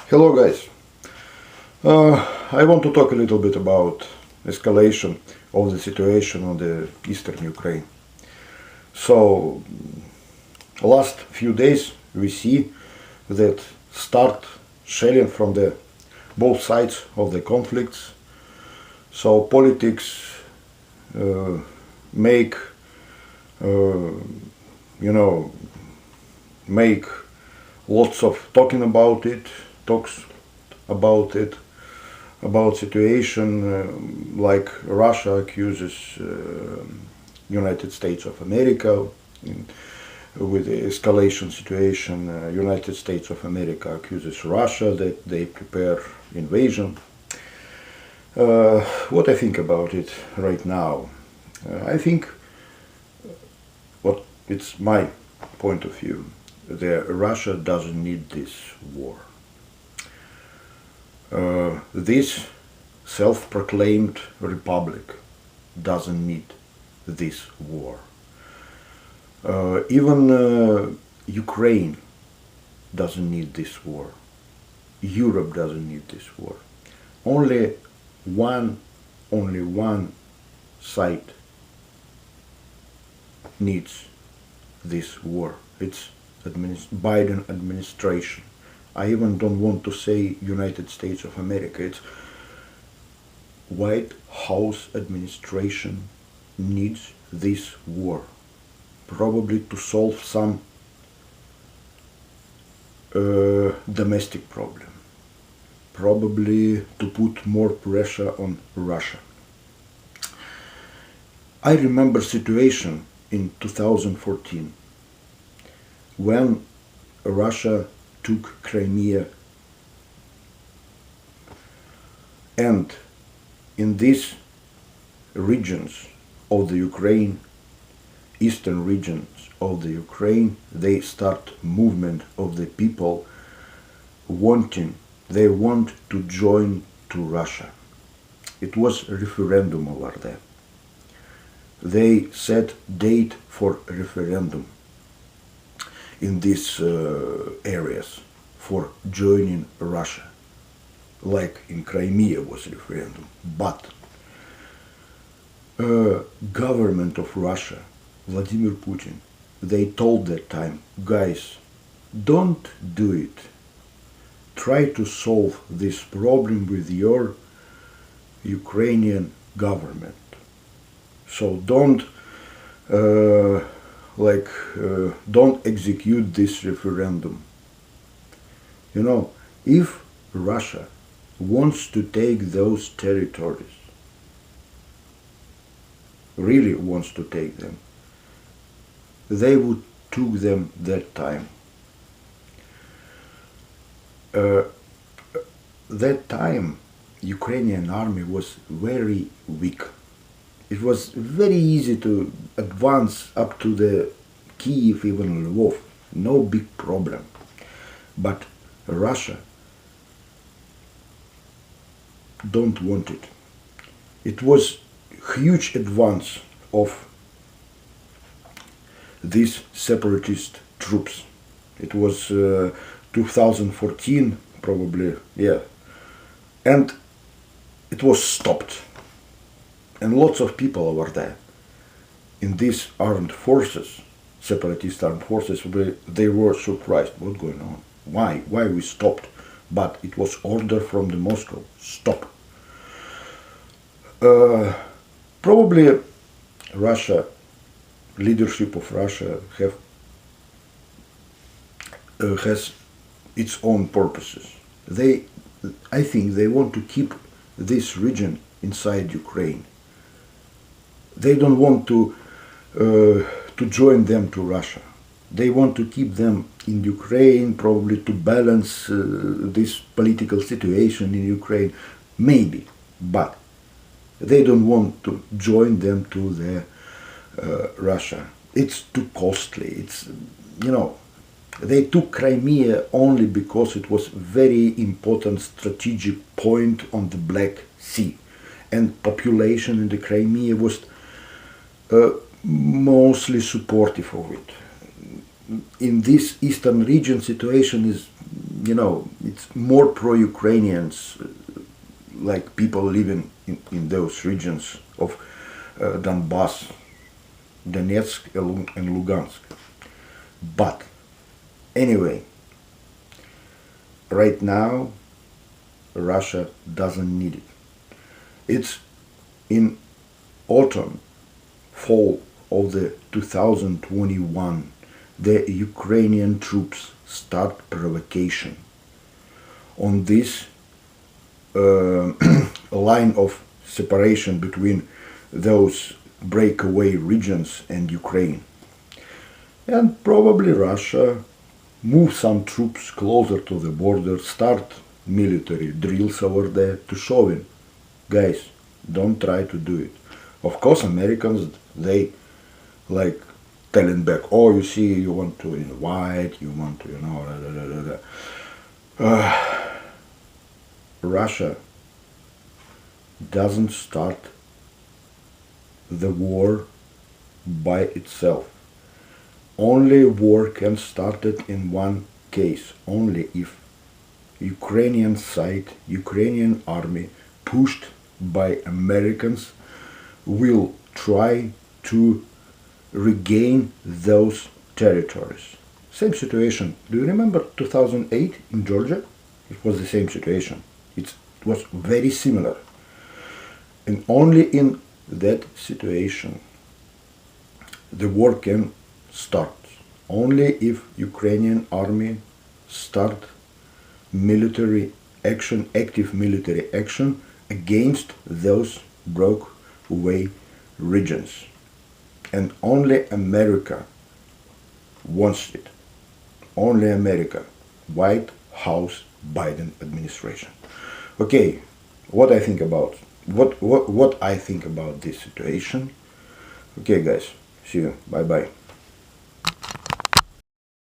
Hello guys. I want to talk a little bit about escalation of the situation on the eastern Ukraine. So, last few days we see that start shelling from the both sides of the conflicts. So politics make you know make lots of talking about it, talks about situation like Russia accuses United States of America with the escalation situation. United States of America accuses Russia that they prepare invasion. What I think about it right now, I think what it's my point of view. Russia doesn't need this war. This self-proclaimed republic doesn't need this war. Even Ukraine doesn't need this war. Europe doesn't need this war. Only one side needs this war. It's Biden administration. I even don't want to say United States of America. It's White House administration needs this war, probably to solve some domestic problem, probably to put more pressure on Russia. I remember situation in 2014 when Russia took Crimea, and in these regions of the Ukraine, eastern regions of the Ukraine, they start movement of the people they want to join to Russia. It was a referendum over there. They set date for referendum in these areas for joining Russia, like in Crimea was referendum. But government of Russia, Vladimir Putin, they told that time, guys, don't do it. Try to solve this problem with your Ukrainian government. So don't don't execute this referendum. If Russia wants to take those territories, really wants to take them, they would took them that time. That time, Ukrainian army was very weak. It was very easy to advance up to the Kiev, even Lvov, no big problem. But Russia don't want it. It was huge advance of these separatist troops. It was 2014 probably, yeah, and it was stopped. And lots of people over there in these armed forces, separatist armed forces, they were surprised. What's going on? Why we stopped? But it was order from the Moscow. Stop. Probably Russia, leadership of Russia has its own purposes. I think they want to keep this region inside Ukraine. They don't want to join them to Russia. They want to keep them in Ukraine, probably to balance this political situation in Ukraine, maybe, but they don't want to join them to Russia. It's too costly. They took Crimea only because it was very important strategic point on the Black Sea, and population in the Crimea was mostly supportive of it. In this eastern region, situation is it's more pro-Ukrainians, like people living in those regions of Donbass, Donetsk and Lugansk. But anyway, right now Russia doesn't need it. It's in autumn, fall of the 2021, the Ukrainian troops start provocation on this line of separation between those breakaway regions and Ukraine. And probably Russia move some troops closer to the border, start military drills over there to show him, guys, don't try to do it. Of course, Americans, they like telling back, oh, you see, you want to invite, you want to, Russia doesn't start the war by itself. Only war can start it in one case, only if Ukrainian side, Ukrainian army, pushed by Americans, will try to regain those territories. Same situation. Do you remember 2008 in Georgia? It was the same situation. It was very similar. And only in that situation the war can start. Only if Ukrainian army start military action, active military action against those broke away regions. And only America wants it. Only America. White House, Biden administration. Okay, what I think about what I think about this situation. Okay, guys, see you. Bye bye.